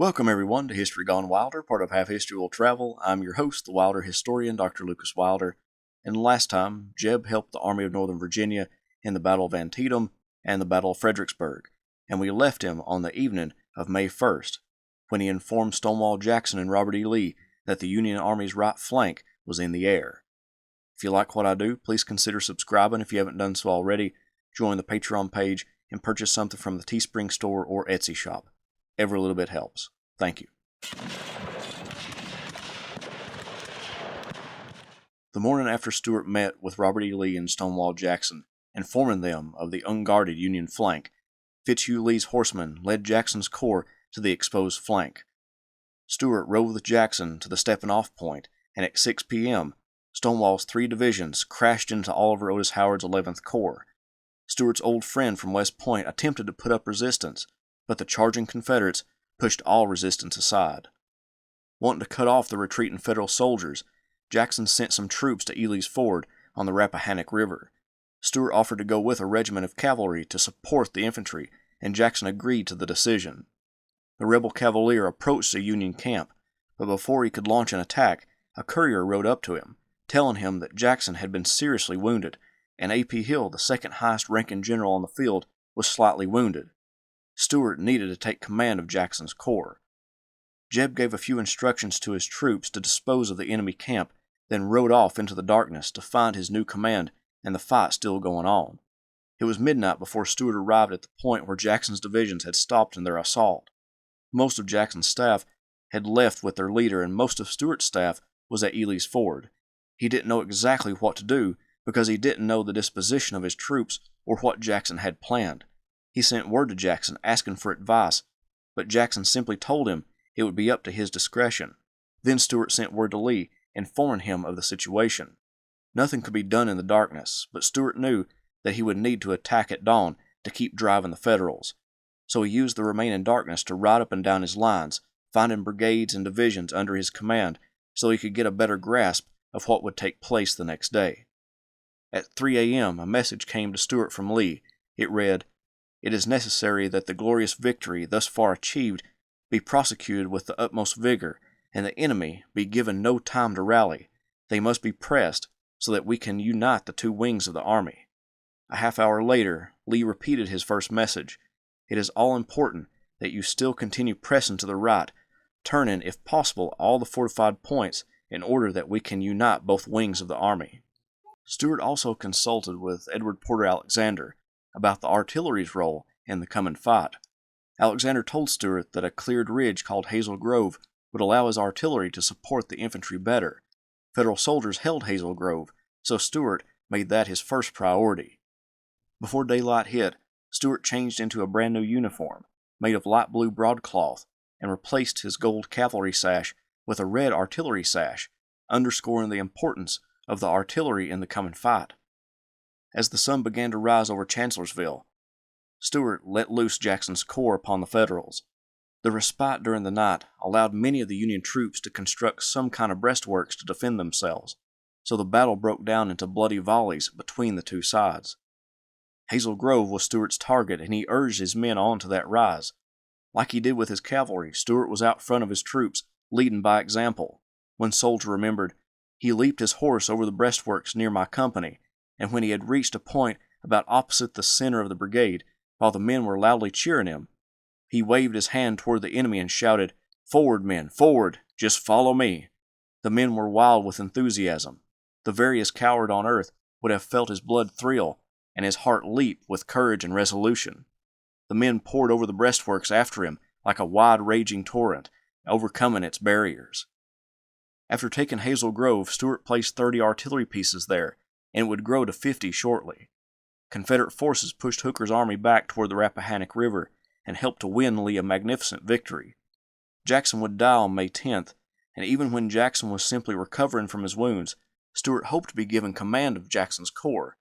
Welcome everyone to History Gone Wilder, part of Half History Will Travel. I'm your host, the Wilder historian, Dr. Lucas Wilder. And last time, Jeb helped the Army of Northern Virginia in the Battle of Antietam and the Battle of Fredericksburg, and we left him on the evening of May 1st, when he informed Stonewall Jackson and Robert E. Lee that the Union Army's right flank was in the air. If you like what I do, please consider subscribing if you haven't done so already, join the Patreon page, and purchase something from the Teespring store or Etsy shop. Every little bit helps. Thank you. The morning after Stuart met with Robert E. Lee and Stonewall Jackson, informing them of the unguarded Union flank, Fitzhugh Lee's horsemen led Jackson's corps to the exposed flank. Stuart rode with Jackson to the stepping-off point, and at 6 p.m., Stonewall's 3 divisions crashed into Oliver Otis Howard's 11th Corps. Stuart's old friend from West Point attempted to put up resistance, but the charging Confederates pushed all resistance aside. Wanting to cut off the retreating Federal soldiers, Jackson sent some troops to Ely's Ford on the Rappahannock River. Stuart offered to go with a regiment of cavalry to support the infantry, and Jackson agreed to the decision. The rebel cavalier approached the Union camp, but before he could launch an attack, a courier rode up to him, telling him that Jackson had been seriously wounded, and A.P. Hill, the second highest ranking general on the field, was slightly wounded. Stuart needed to take command of Jackson's corps. Jeb gave a few instructions to his troops to dispose of the enemy camp, then rode off into the darkness to find his new command and the fight still going on. It was midnight before Stuart arrived at the point where Jackson's divisions had stopped in their assault. Most of Jackson's staff had left with their leader, and most of Stuart's staff was at Ely's Ford. He didn't know exactly what to do because he didn't know the disposition of his troops or what Jackson had planned. He sent word to Jackson asking for advice, but Jackson simply told him it would be up to his discretion. Then Stuart sent word to Lee, informing him of the situation. Nothing could be done in the darkness, but Stuart knew that he would need to attack at dawn to keep driving the Federals. So he used the remaining darkness to ride up and down his lines, finding brigades and divisions under his command so he could get a better grasp of what would take place the next day. At 3 a.m., a message came to Stuart from Lee. It read, "It is necessary that the glorious victory thus far achieved be prosecuted with the utmost vigor, and the enemy be given no time to rally. They must be pressed so that we can unite the two wings of the army." A half hour later, Lee repeated his first message. "It is all important that you still continue pressing to the right, turning, if possible, all the fortified points in order that we can unite both wings of the army." Stuart also consulted with Edward Porter Alexander about the artillery's role in the coming fight. Alexander told Stuart that a cleared ridge called Hazel Grove would allow his artillery to support the infantry better. Federal soldiers held Hazel Grove, so Stuart made that his first priority. Before daylight hit, Stuart changed into a brand new uniform, made of light blue broadcloth, and replaced his gold cavalry sash with a red artillery sash, underscoring the importance of the artillery in the coming fight. As the sun began to rise over Chancellorsville, Stuart let loose Jackson's corps upon the Federals. The respite during the night allowed many of the Union troops to construct some kind of breastworks to defend themselves, so the battle broke down into bloody volleys between the two sides. Hazel Grove was Stuart's target, and he urged his men on to that rise. Like he did with his cavalry, Stuart was out front of his troops, leading by example. One soldier remembered, "He leaped his horse over the breastworks near my company, and when he had reached a point about opposite the center of the brigade, while the men were loudly cheering him, he waved his hand toward the enemy and shouted, 'Forward, men, forward! Just follow me!' The men were wild with enthusiasm. The veriest coward on earth would have felt his blood thrill and his heart leap with courage and resolution. The men poured over the breastworks after him like a wide raging torrent, overcoming its barriers. After taking Hazel Grove, Stuart placed 30 artillery pieces there, and it would grow to 50 shortly. Confederate forces pushed Hooker's army back toward the Rappahannock River and helped to win Lee a magnificent victory. Jackson would die on May 10th, and even when Jackson was simply recovering from his wounds, Stuart hoped to be given command of Jackson's corps.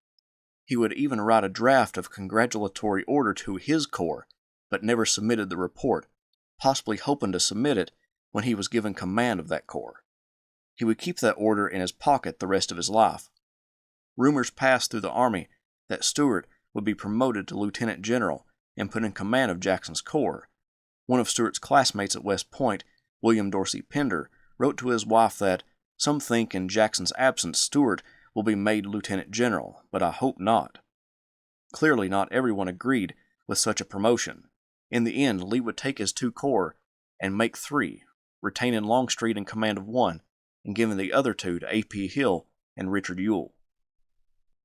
He would even write a draft of congratulatory order to his corps, but never submitted the report, possibly hoping to submit it when he was given command of that corps. He would keep that order in his pocket the rest of his life. Rumors passed through the army that Stuart would be promoted to lieutenant general and put in command of Jackson's corps. One of Stuart's classmates at West Point, William Dorsey Pender, wrote to his wife that, "Some think in Jackson's absence Stuart will be made lieutenant general, but I hope not." Clearly not everyone agreed with such a promotion. In the end, Lee would take his 2 corps and make 3, retaining Longstreet in command of 1 and giving the other 2 to A.P. Hill and Richard Ewell.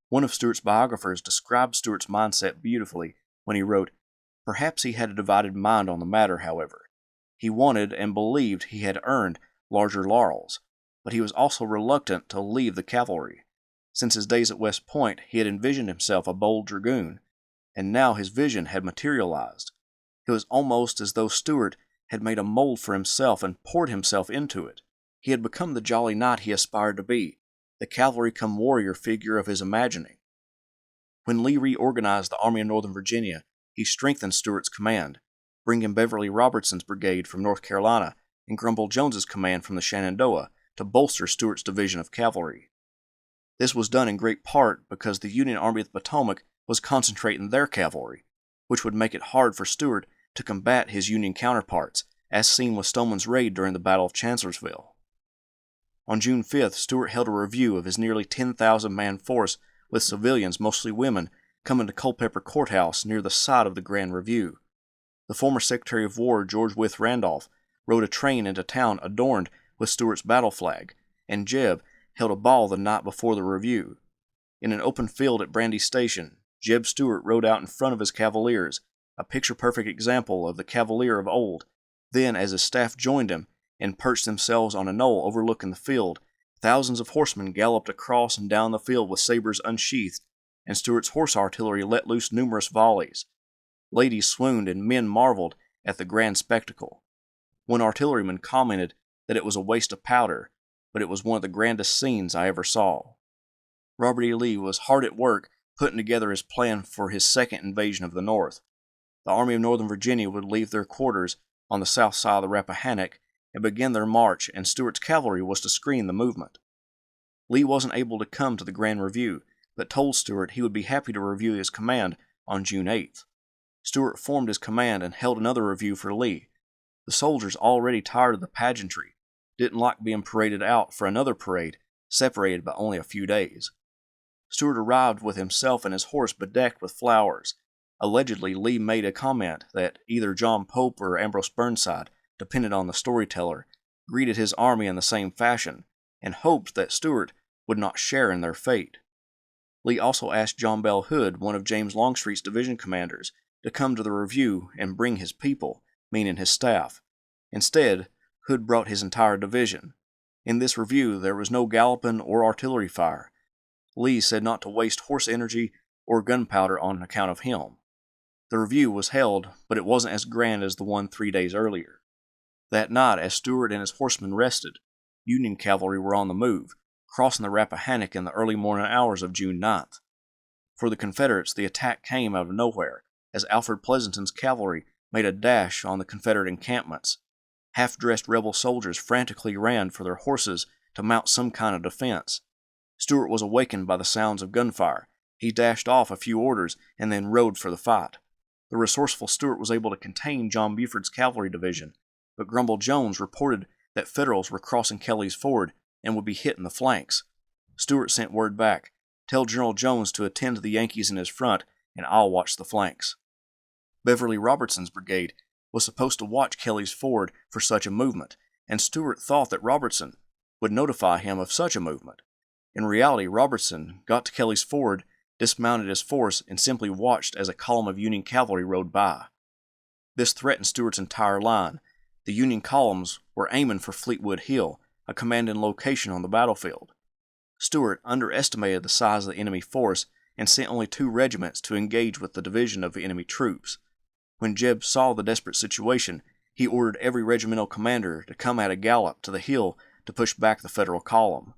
One of Stuart's biographers described Stuart's mindset beautifully when he wrote, "Perhaps he had a divided mind on the matter, however. He wanted and believed he had earned larger laurels, but he was also reluctant to leave the cavalry. Since his days at West Point, he had envisioned himself a bold dragoon, and now his vision had materialized. It was almost as though Stuart had made a mold for himself and poured himself into it. He had become the jolly knight he aspired to be, the cavalry-come-warrior figure of his imagining." When Lee reorganized the Army of Northern Virginia, he strengthened Stuart's command, bringing Beverly Robertson's brigade from North Carolina and Grumble Jones's command from the Shenandoah to bolster Stuart's division of cavalry. This was done in great part because the Union Army of the Potomac was concentrating their cavalry, which would make it hard for Stuart to combat his Union counterparts, as seen with Stoneman's raid during the Battle of Chancellorsville. On June 5th, Stuart held a review of his nearly 10,000-man force with civilians, mostly women, coming to Culpeper Courthouse near the site of the Grand Review. The former Secretary of War, George Wythe Randolph, rode a train into town adorned with Stuart's battle flag, and Jeb held a ball the night before the review. In an open field at Brandy Station, JEB Stuart rode out in front of his cavaliers, a picture-perfect example of the cavalier of old. Then, as his staff joined him and perched themselves on a knoll overlooking the field, thousands of horsemen galloped across and down the field with sabers unsheathed, and Stuart's horse artillery let loose numerous volleys. Ladies swooned and men marveled at the grand spectacle. One artilleryman commented that it was a waste of powder, but it was one of the grandest scenes I ever saw. Robert E. Lee was hard at work putting together his plan for his second invasion of the North. The Army of Northern Virginia would leave their quarters on the south side of the Rappahannock and begin their march, and Stuart's cavalry was to screen the movement. Lee wasn't able to come to the Grand Review, but told Stuart he would be happy to review his command on June 8th. Stuart formed his command and held another review for Lee. The soldiers, already tired of the pageantry, didn't like being paraded out for another parade, separated by only a few days. Stuart arrived with himself and his horse bedecked with flowers. Allegedly, Lee made a comment that either John Pope or Ambrose Burnside, depended on the storyteller, greeted his army in the same fashion, and hoped that Stuart would not share in their fate. Lee also asked John Bell Hood, one of James Longstreet's division commanders, to come to the review and bring his people, meaning his staff. Instead, Hood brought his entire division. In this review, there was no galloping or artillery fire. Lee said not to waste horse energy or gunpowder on account of him. The review was held, but it wasn't as grand as the one 3 days earlier. That night, as Stuart and his horsemen rested, Union cavalry were on the move, crossing the Rappahannock in the early morning hours of June 9th. For the Confederates, the attack came out of nowhere, as Alfred Pleasonton's cavalry made a dash on the Confederate encampments. Half-dressed rebel soldiers frantically ran for their horses to mount some kind of defense. Stuart was awakened by the sounds of gunfire. He dashed off a few orders and then rode for the fight. The resourceful Stuart was able to contain John Buford's cavalry division, but Grumble Jones reported that Federals were crossing Kelly's Ford and would be hitting the flanks. Stuart sent word back, "Tell General Jones to attend to the Yankees in his front, and I'll watch the flanks." Beverly Robertson's brigade was supposed to watch Kelly's Ford for such a movement, and Stuart thought that Robertson would notify him of such a movement. In reality, Robertson got to Kelly's Ford, dismounted his force, and simply watched as a column of Union cavalry rode by. This threatened Stuart's entire line. The Union columns were aiming for Fleetwood Hill, a commanding location on the battlefield. Stuart underestimated the size of the enemy force and sent only 2 regiments to engage with the division of enemy troops. When Jeb saw the desperate situation, he ordered every regimental commander to come at a gallop to the hill to push back the Federal column.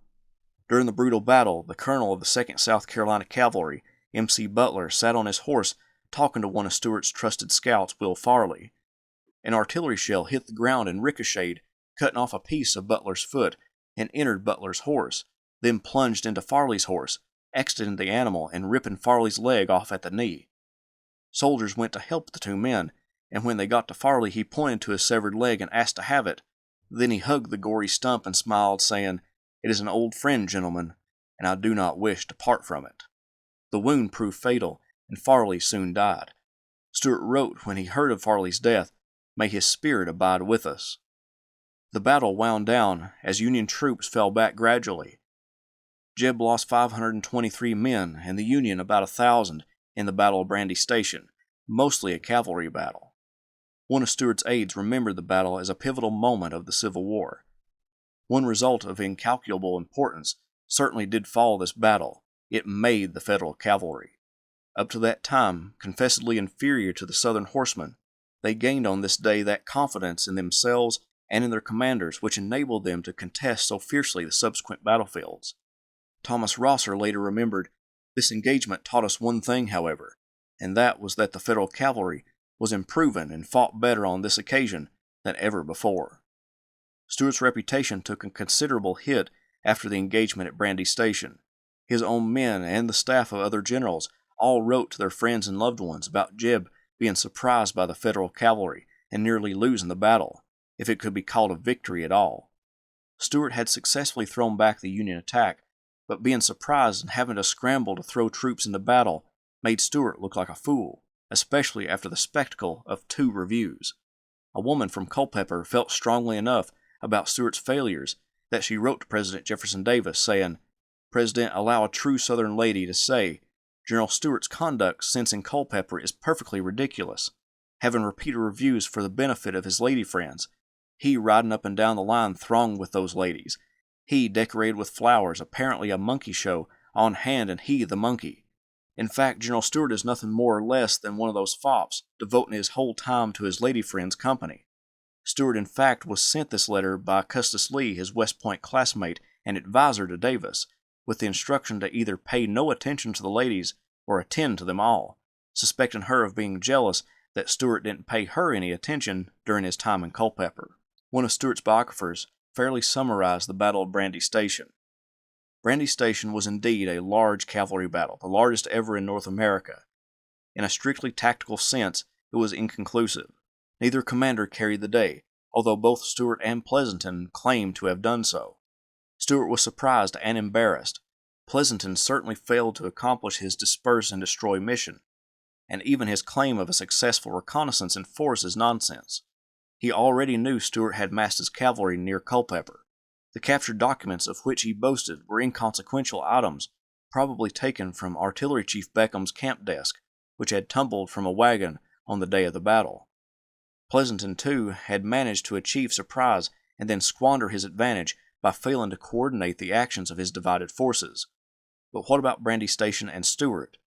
During the brutal battle, the colonel of the 2nd South Carolina Cavalry, M.C. Butler, sat on his horse talking to one of Stuart's trusted scouts, Will Farley. An artillery shell hit the ground and ricocheted, cutting off a piece of Butler's foot, and entered Butler's horse, then plunged into Farley's horse, exiting the animal and ripping Farley's leg off at the knee. Soldiers went to help the 2 men, and when they got to Farley he pointed to his severed leg and asked to have it. Then he hugged the gory stump and smiled, saying, "It is an old friend, gentlemen, and I do not wish to part from it." The wound proved fatal, and Farley soon died. Stuart wrote when he heard of Farley's death, "May his spirit abide with us." The battle wound down as Union troops fell back gradually. Jeb lost 523 men and the Union about 1,000 in the Battle of Brandy Station, mostly a cavalry battle. One of Stuart's aides remembered the battle as a pivotal moment of the Civil War. One result of incalculable importance certainly did follow this battle. It made the Federal cavalry. Up to that time, confessedly inferior to the Southern horsemen, they gained on this day that confidence in themselves and in their commanders which enabled them to contest so fiercely the subsequent battlefields. Thomas Rosser later remembered, "This engagement taught us one thing, however, and that was that the Federal cavalry was improving and fought better on this occasion than ever before." Stuart's reputation took a considerable hit after the engagement at Brandy Station. His own men and the staff of other generals all wrote to their friends and loved ones about Jeb being surprised by the Federal cavalry and nearly losing the battle, if it could be called a victory at all. Stuart had successfully thrown back the Union attack, but being surprised and having to scramble to throw troops into battle made Stuart look like a fool, especially after the spectacle of 2 reviews. A woman from Culpeper felt strongly enough about Stuart's failures that she wrote to President Jefferson Davis saying, "President, allow a true Southern lady to say, General Stuart's conduct since in Culpeper is perfectly ridiculous, having repeated reviews for the benefit of his lady friends, he riding up and down the line thronged with those ladies, he decorated with flowers, apparently a monkey show on hand, and he the monkey. In fact, General Stuart is nothing more or less than one of those fops, devoting his whole time to his lady friends' company." Stuart, in fact, was sent this letter by Custis Lee, his West Point classmate and advisor to Davis, with the instruction to either pay no attention to the ladies or attend to them all, suspecting her of being jealous that Stuart didn't pay her any attention during his time in Culpeper. One of Stuart's biographers fairly summarized the Battle of Brandy Station. Brandy Station was indeed a large cavalry battle, the largest ever in North America. In a strictly tactical sense, it was inconclusive. Neither commander carried the day, although both Stuart and Pleasonton claimed to have done so. Stuart was surprised and embarrassed. Pleasonton certainly failed to accomplish his disperse and destroy mission, and even his claim of a successful reconnaissance in force is nonsense. He already knew Stuart had massed his cavalry near Culpeper. The captured documents of which he boasted were inconsequential items, probably taken from Artillery Chief Beckham's camp desk, which had tumbled from a wagon on the day of the battle. Pleasonton, too, had managed to achieve surprise and then squander his advantage by failing to coordinate the actions of his divided forces. But what about Brandy Station and Stuart?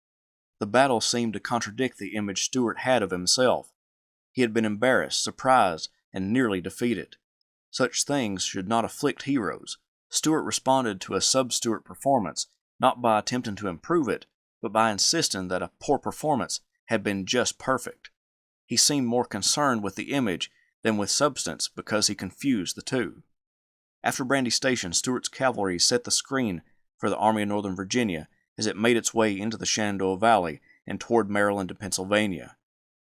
The battle seemed to contradict the image Stuart had of himself. He had been embarrassed, surprised, and nearly defeated. Such things should not afflict heroes. Stuart responded to a sub-Stuart performance, not by attempting to improve it, but by insisting that a poor performance had been just perfect. He seemed more concerned with the image than with substance because he confused the two. After Brandy Station, Stuart's cavalry set the screen for the Army of Northern Virginia as it made its way into the Shenandoah Valley and toward Maryland and Pennsylvania.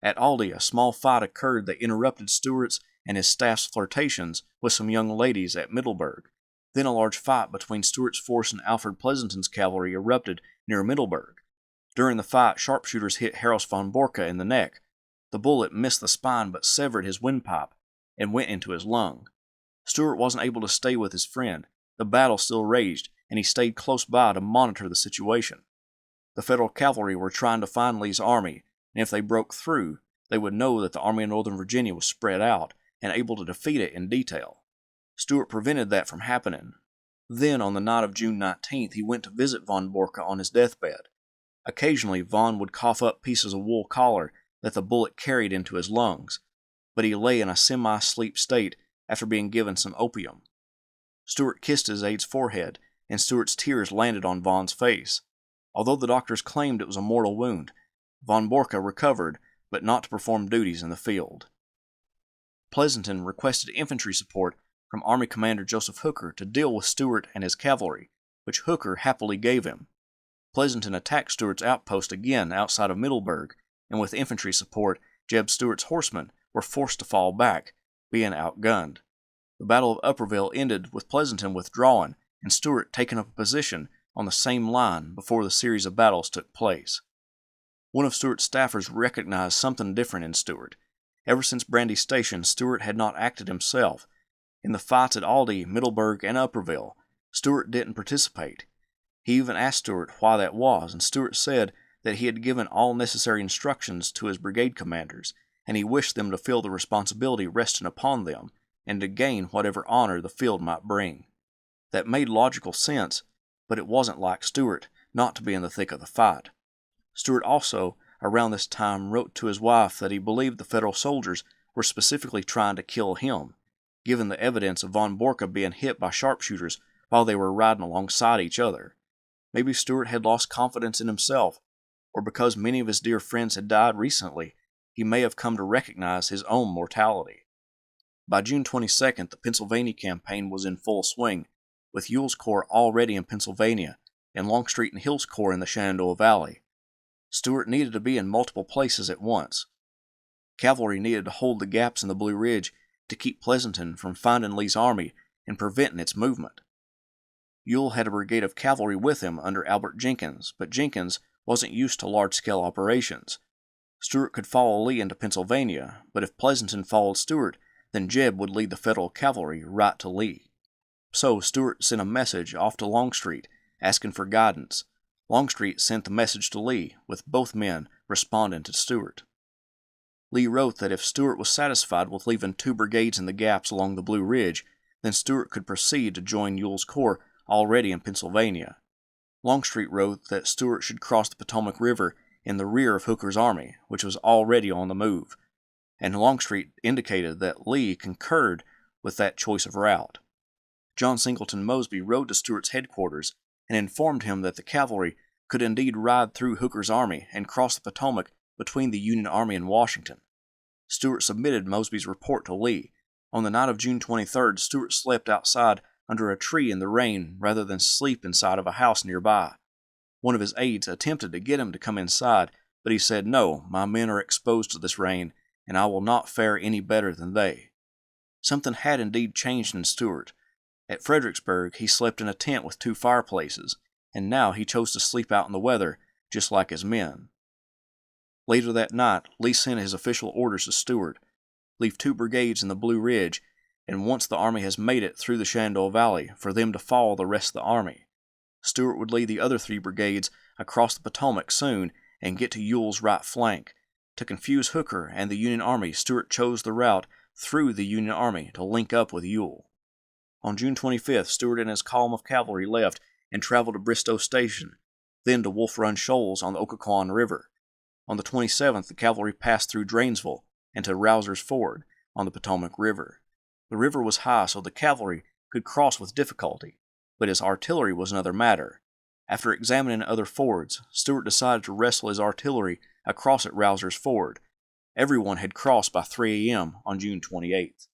At Aldie, a small fight occurred that interrupted Stuart's and his staff's flirtations with some young ladies at Middleburg. Then a large fight between Stuart's force and Alfred Pleasonton's cavalry erupted near Middleburg. During the fight, sharpshooters hit Harris von Borcke in the neck. The bullet missed the spine but severed his windpipe and went into his lung. Stuart wasn't able to stay with his friend. The battle still raged, and he stayed close by to monitor the situation. The Federal cavalry were trying to find Lee's army, and if they broke through, they would know that the Army of Northern Virginia was spread out and able to defeat it in detail. Stuart prevented that from happening. Then, on the night of June 19th, he went to visit von Borcke on his deathbed. Occasionally, Von would cough up pieces of wool collar that the bullet carried into his lungs, but he lay in a semi-sleep state after being given some opium. Stuart kissed his aide's forehead, and Stuart's tears landed on Von's face. Although the doctors claimed it was a mortal wound, von Borcke recovered, but not to perform duties in the field. Pleasonton requested infantry support from Army Commander Joseph Hooker to deal with Stuart and his cavalry, which Hooker happily gave him. Pleasonton attacked Stuart's outpost again outside of Middleburg, and with infantry support Jeb Stuart's horsemen were forced to fall back, being outgunned. The Battle of Upperville ended with Pleasanton withdrawing and Stuart taking up a position on the same line before the series of battles took place. One of Stuart's staffers recognized something different in Stuart. Ever since Brandy Station, Stuart had not acted himself. In the fights at Aldie, Middleburg, and Upperville, Stuart didn't participate. He even asked Stuart why that was, and Stuart said that he had given all necessary instructions to his brigade commanders, and he wished them to feel the responsibility resting upon them, and to gain whatever honor the field might bring. That made logical sense, but it wasn't like Stuart not to be in the thick of the fight. Stuart also, around this time, wrote to his wife that he believed the Federal soldiers were specifically trying to kill him, given the evidence of von Borcke being hit by sharpshooters while they were riding alongside each other. Maybe Stuart had lost confidence in himself, or because many of his dear friends had died recently, he may have come to recognize his own mortality. By June 22nd, the Pennsylvania campaign was in full swing, with Ewell's corps already in Pennsylvania and Longstreet and Hill's corps in the Shenandoah Valley. Stuart needed to be in multiple places at once. Cavalry needed to hold the gaps in the Blue Ridge to keep Pleasanton from finding Lee's army and preventing its movement. Ewell had a brigade of cavalry with him under Albert Jenkins, but Jenkins wasn't used to large-scale operations. Stuart could follow Lee into Pennsylvania, but if Pleasanton followed Stuart, then Jeb would lead the Federal cavalry right to Lee. So Stuart sent a message off to Longstreet, asking for guidance. Longstreet sent the message to Lee, with both men responding to Stuart. Lee wrote that if Stuart was satisfied with leaving 2 brigades in the gaps along the Blue Ridge, then Stuart could proceed to join Ewell's corps already in Pennsylvania. Longstreet wrote that Stuart should cross the Potomac River in the rear of Hooker's army, which was already on the move, and Longstreet indicated that Lee concurred with that choice of route. John Singleton Mosby rode to Stuart's headquarters and informed him that the cavalry could indeed ride through Hooker's army and cross the Potomac between the Union Army and Washington. Stuart submitted Mosby's report to Lee. On the night of June 23rd, Stuart slept outside under a tree in the rain rather than sleep inside of a house nearby. One of his aides attempted to get him to come inside, but he said, "No, my men are exposed to this rain, and I will not fare any better than they." Something had indeed changed in Stuart. At Fredericksburg, he slept in a tent with 2 fireplaces, and now he chose to sleep out in the weather, just like his men. Later that night, Lee sent his official orders to Stuart: leave 2 brigades in the Blue Ridge, and once the army has made it through the Shenandoah Valley, for them to follow the rest of the army. Stuart would lead the other 3 brigades across the Potomac soon and get to Ewell's right flank. To confuse Hooker and the Union Army, Stuart chose the route through the Union Army to link up with Ewell. On June 25th, Stuart and his column of cavalry left and traveled to Bristow Station, then to Wolf Run Shoals on the Occoquan River. On the 27th, the cavalry passed through Drainesville and to Rouser's Ford on the Potomac River. The river was high, so the cavalry could cross with difficulty, but his artillery was another matter. After examining other fords, Stuart decided to wrestle his artillery across at Rouser's Ford. Everyone had crossed by 3 a.m. on June 28th.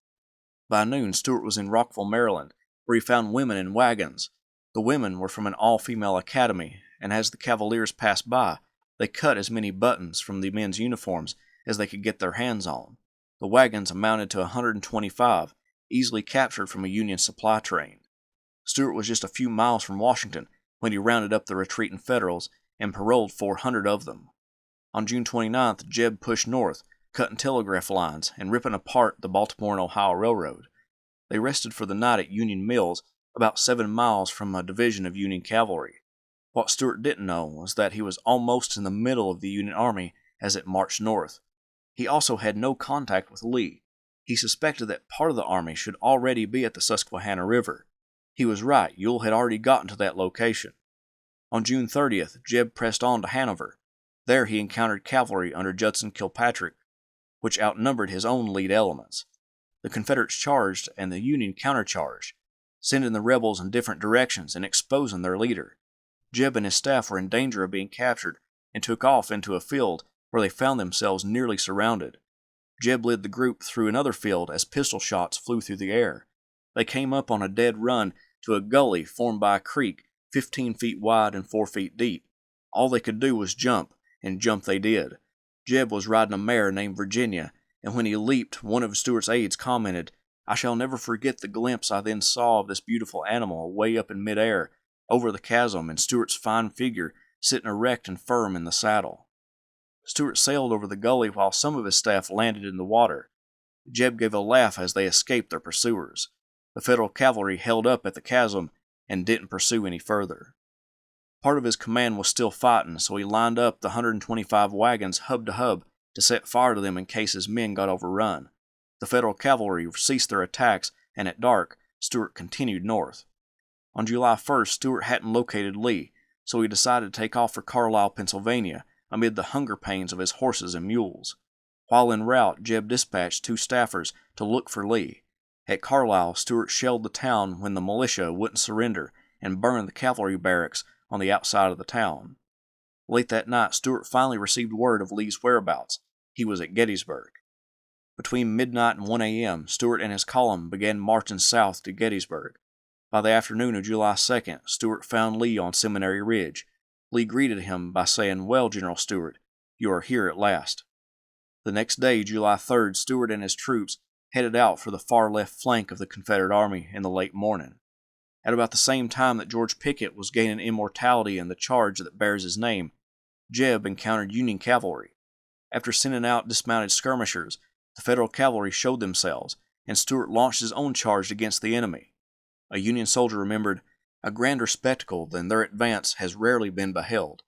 By noon, Stuart was in Rockville, Maryland, where he found women in wagons. The women were from an all-female academy, and as the Cavaliers passed by, they cut as many buttons from the men's uniforms as they could get their hands on. The wagons amounted to 125, easily captured from a Union supply train. Stuart was just a few miles from Washington when he rounded up the retreating Federals and paroled 400 of them. On June 29th, Jeb pushed north, cutting telegraph lines and ripping apart the Baltimore and Ohio Railroad. They rested for the night at Union Mills, about 7 miles from a division of Union cavalry. What Stuart didn't know was that he was almost in the middle of the Union Army as it marched north. He also had no contact with Lee. He suspected that part of the army should already be at the Susquehanna River. He was right, Ewell had already gotten to that location. On June 30th, Jeb pressed on to Hanover. There he encountered cavalry under Judson Kilpatrick, which outnumbered his own lead elements. The Confederates charged and the Union countercharged, sending the rebels in different directions and exposing their leader. Jeb and his staff were in danger of being captured and took off into a field where they found themselves nearly surrounded. Jeb led the group through another field as pistol shots flew through the air. They came up on a dead run to a gully formed by a creek 15 feet wide and 4 feet deep. All they could do was jump, and jump they did. Jeb was riding a mare named Virginia, and when he leaped, one of Stuart's aides commented, "I shall never forget the glimpse I then saw of this beautiful animal way up in midair, over the chasm, and Stuart's fine figure sitting erect and firm in the saddle." Stuart sailed over the gully while some of his staff landed in the water. Jeb gave a laugh as they escaped their pursuers. The Federal cavalry held up at the chasm and didn't pursue any further. Part of his command was still fighting, so he lined up the 125 wagons hub to hub to set fire to them in case his men got overrun. The Federal cavalry ceased their attacks, and at dark, Stuart continued north. On July 1st, Stuart hadn't located Lee, so he decided to take off for Carlisle, Pennsylvania, amid the hunger pains of his horses and mules. While en route, Jeb dispatched 2 staffers to look for Lee. At Carlisle, Stuart shelled the town when the militia wouldn't surrender and burned the cavalry barracks on the outside of the town. Late that night, Stuart finally received word of Lee's whereabouts. He was at Gettysburg. Between midnight and 1 a.m., Stuart and his column began marching south to Gettysburg. By the afternoon of July 2nd, Stuart found Lee on Seminary Ridge. Lee greeted him by saying, "Well, General Stuart, you are here at last." The next day, July 3rd, Stuart and his troops headed out for the far left flank of the Confederate Army in the late morning. At about the same time that George Pickett was gaining immortality in the charge that bears his name, Jeb encountered Union cavalry. After sending out dismounted skirmishers, the Federal cavalry showed themselves, and Stuart launched his own charge against the enemy. A Union soldier remembered, "A grander spectacle than their advance has rarely been beheld.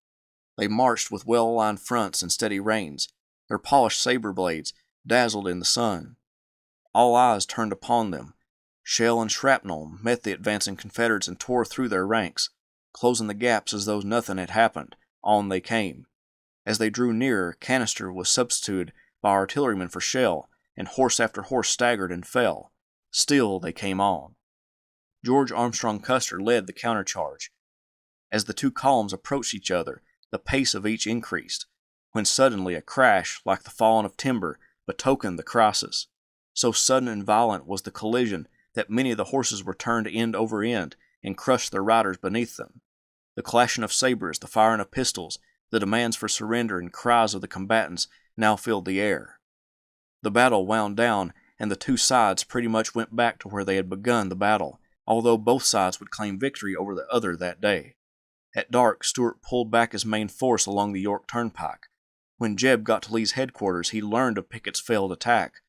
They marched with well-aligned fronts and steady reins. Their polished saber blades dazzled in the sun. All eyes turned upon them. Shell and shrapnel met the advancing Confederates and tore through their ranks. Closing the gaps as though nothing had happened, on they came. As they drew nearer, canister was substituted by artillerymen for shell, and horse after horse staggered and fell. Still they came on." George Armstrong Custer led the countercharge. As the 2 columns approached each other, the pace of each increased, when suddenly a crash, like the falling of timber, betokened the crisis. So sudden and violent was the collision that many of the horses were turned end over end and crushed their riders beneath them. The clashing of sabers, the firing of pistols, the demands for surrender and cries of the combatants now filled the air. The battle wound down, and the 2 sides pretty much went back to where they had begun the battle, although both sides would claim victory over the other that day. At dark, Stuart pulled back his main force along the York Turnpike. When Jeb got to Lee's headquarters, he learned of Pickett's failed attack.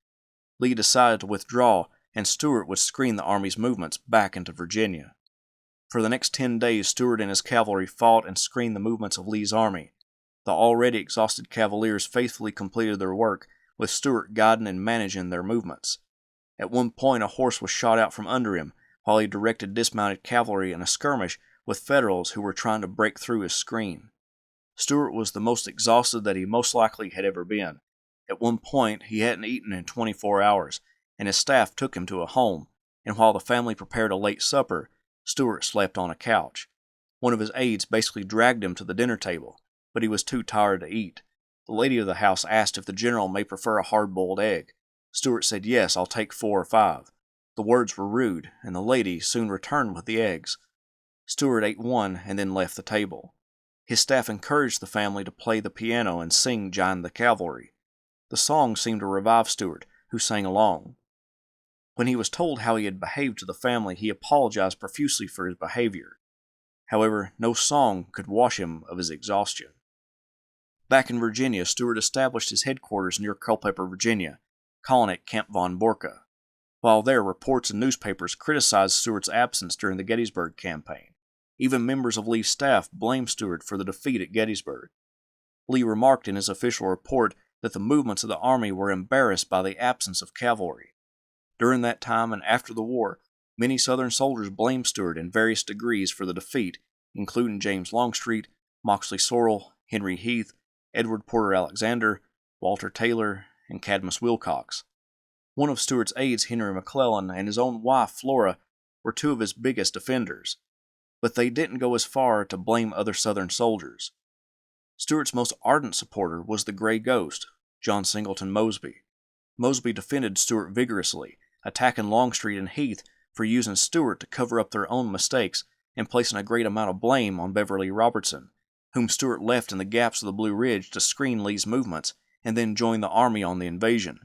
Lee decided to withdraw, and Stuart would screen the Army's movements back into Virginia. For the next 10 days, Stuart and his cavalry fought and screened the movements of Lee's army. The already exhausted Cavaliers faithfully completed their work, with Stuart guiding and managing their movements. At one point, a horse was shot out from under him, while he directed dismounted cavalry in a skirmish with Federals who were trying to break through his screen. Stuart was the most exhausted that he most likely had ever been. At one point, he hadn't eaten in 24 hours, and his staff took him to a home, and while the family prepared a late supper, Stuart slept on a couch. One of his aides basically dragged him to the dinner table, but he was too tired to eat. The lady of the house asked if the general may prefer a hard-boiled egg. Stuart said, "Yes, I'll take 4 or 5. The words were rude, and the lady soon returned with the eggs. Stuart ate one and then left the table. His staff encouraged the family to play the piano and sing "Join the Cavalry." The song seemed to revive Stuart, who sang along. When he was told how he had behaved to the family, he apologized profusely for his behavior. However, no song could wash him of his exhaustion. Back in Virginia, Stuart established his headquarters near Culpeper, Virginia, calling it Camp Von Borca. While there, reports in newspapers criticized Stuart's absence during the Gettysburg Campaign. Even members of Lee's staff blamed Stuart for the defeat at Gettysburg. Lee remarked in his official report that the movements of the army were embarrassed by the absence of cavalry. During that time and after the war, many Southern soldiers blamed Stuart in various degrees for the defeat, including James Longstreet, Moxley Sorrell, Henry Heath, Edward Porter Alexander, Walter Taylor, and Cadmus Wilcox. One of Stuart's aides, Henry McClellan, and his own wife, Flora, were 2 of his biggest defenders, but they didn't go as far to blame other Southern soldiers. Stuart's most ardent supporter was the Gray Ghost, John Singleton Mosby. Mosby defended Stuart vigorously, attacking Longstreet and Heath for using Stuart to cover up their own mistakes and placing a great amount of blame on Beverly Robertson, whom Stuart left in the gaps of the Blue Ridge to screen Lee's movements and then joined the army on the invasion.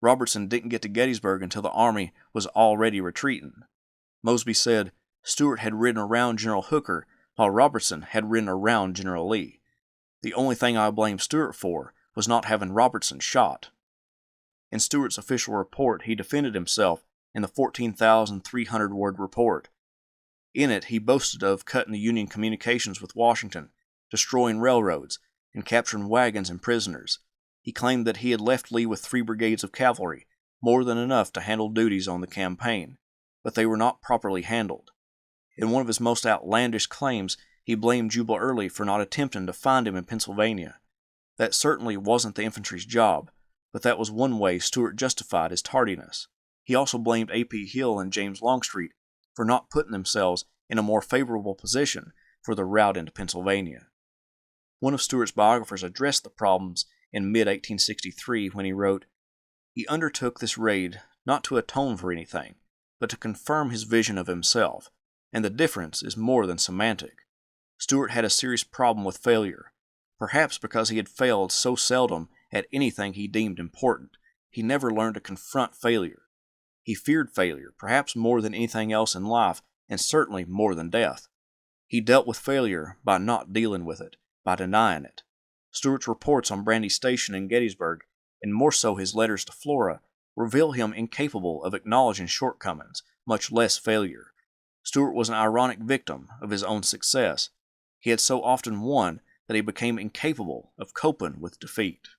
Robertson didn't get to Gettysburg until the army was already retreating. Mosby said, Stuart had ridden around General Hooker while Robertson had ridden around General Lee. The only thing I blamed Stuart for was not having Robertson shot. In Stuart's official report, he defended himself in the 14,300-word report. In it, he boasted of cutting the Union communications with Washington, destroying railroads, and capturing wagons and prisoners. He claimed that he had left Lee with 3 brigades of cavalry, more than enough to handle duties on the campaign, but they were not properly handled. In one of his most outlandish claims, he blamed Jubal Early for not attempting to find him in Pennsylvania. That certainly wasn't the infantry's job, but that was one way Stuart justified his tardiness. He also blamed A.P. Hill and James Longstreet for not putting themselves in a more favorable position for the route into Pennsylvania. One of Stuart's biographers addressed the problems in mid-1863 when he wrote, "He undertook this raid not to atone for anything, but to confirm his vision of himself, and the difference is more than semantic. Stuart had a serious problem with failure. Perhaps because he had failed so seldom at anything he deemed important, he never learned to confront failure. He feared failure, perhaps more than anything else in life, and certainly more than death. He dealt with failure by not dealing with it, by denying it. Stuart's reports on Brandy Station and Gettysburg, and more so his letters to Flora, reveal him incapable of acknowledging shortcomings, much less failure. Stuart was an ironic victim of his own success. He had so often won that he became incapable of coping with defeat."